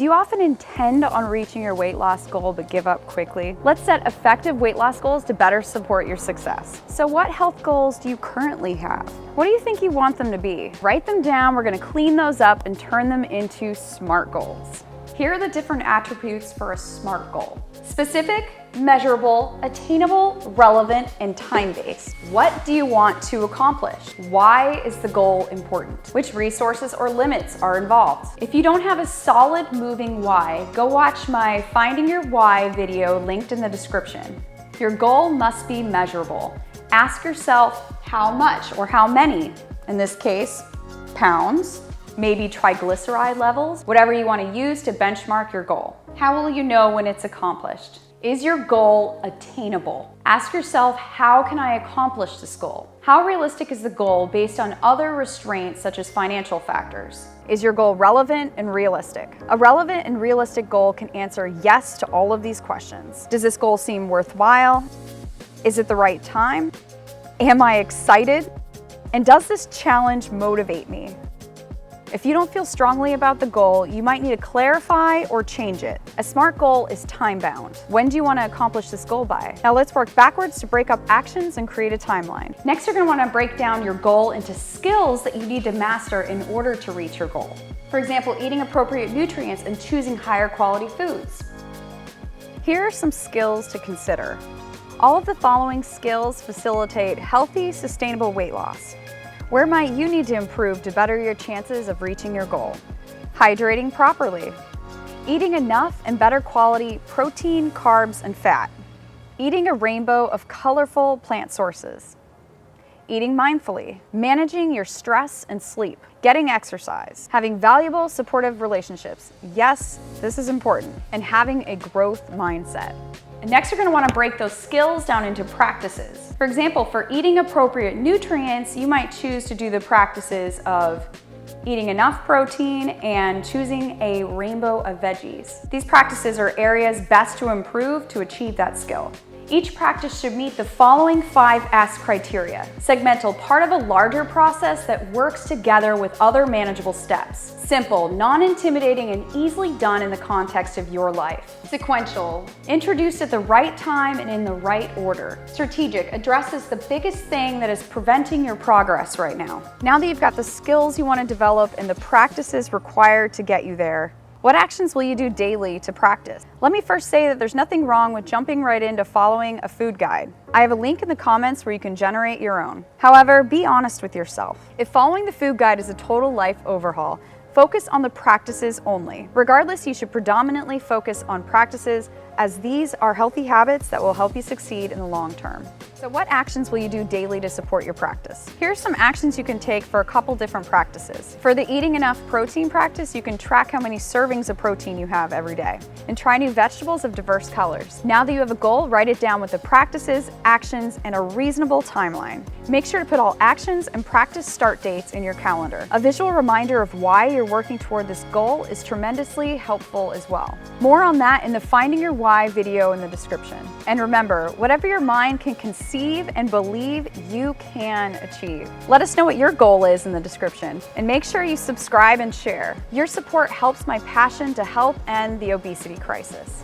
Do you often intend on reaching your weight loss goal but give up quickly? Let's set effective weight loss goals to better support your success. So what health goals do you currently have? What do you think you want them to be? Write them down. We're going to clean those up and turn them into SMART goals. Here are the different attributes for a SMART goal. Specific, measurable, attainable, relevant, and time-based. What do you want to accomplish? Why is the goal important? Which resources or limits are involved? If you don't have a solid moving why, go watch my Finding Your Why video linked in the description. Your goal must be measurable. Ask yourself how much or how many, in this case, pounds, maybe triglyceride levels, whatever you want to use to benchmark your goal. How will you know when it's accomplished? Is your goal attainable? Ask yourself, how can I accomplish this goal? How realistic is the goal based on other restraints such as financial factors? Is your goal relevant and realistic? A relevant and realistic goal can answer yes to all of these questions. Does this goal seem worthwhile? Is it the right time? Am I excited? And does this challenge motivate me? If you don't feel strongly about the goal, you might need to clarify or change it. A SMART goal is time-bound. When do you want to accomplish this goal by? Now let's work backwards to break up actions and create a timeline. Next, you're going to want to break down your goal into skills that you need to master in order to reach your goal. For example, eating appropriate nutrients and choosing higher quality foods. Here are some skills to consider. All of the following skills facilitate healthy, sustainable weight loss. Where might you need to improve to better your chances of reaching your goal? Hydrating properly. Eating enough and better quality protein, carbs, and fat. Eating a rainbow of colorful plant sources. Eating mindfully. Managing your stress and sleep. Getting exercise. Having valuable, supportive relationships. Yes, this is important. And having a growth mindset. And next, you're going to want to break those skills down into practices. For example, for eating appropriate nutrients, you might choose to do the practices of eating enough protein and choosing a rainbow of veggies. These practices are areas best to improve to achieve that skill. Each practice should meet the following 5 S criteria. Segmental, part of a larger process that works together with other manageable steps. Simple, non-intimidating, and easily done in the context of your life. Sequential, introduced at the right time and in the right order. Strategic, addresses the biggest thing that is preventing your progress right now. Now that you've got the skills you want to develop and the practices required to get you there, what actions will you do daily to practice? Let me first say that there's nothing wrong with jumping right into following a food guide. I have a link in the comments where you can generate your own. However, be honest with yourself. If following the food guide is a total life overhaul, focus on the practices only. Regardless, you should predominantly focus on practices as these are healthy habits that will help you succeed in the long term. So what actions will you do daily to support your practice? Here are some actions you can take for a couple different practices. For the eating enough protein practice, you can track how many servings of protein you have every day and try new vegetables of diverse colors. Now that you have a goal, write it down with the practices, actions, and a reasonable timeline. Make sure to put all actions and practice start dates in your calendar. A visual reminder of why you're working toward this goal is tremendously helpful as well. More on that in the Finding Your Why video in the description. And remember, whatever your mind can conceive and believe, you can achieve. Let us know what your goal is in the description, and make sure you subscribe and share. Your support helps my passion to help end the obesity crisis.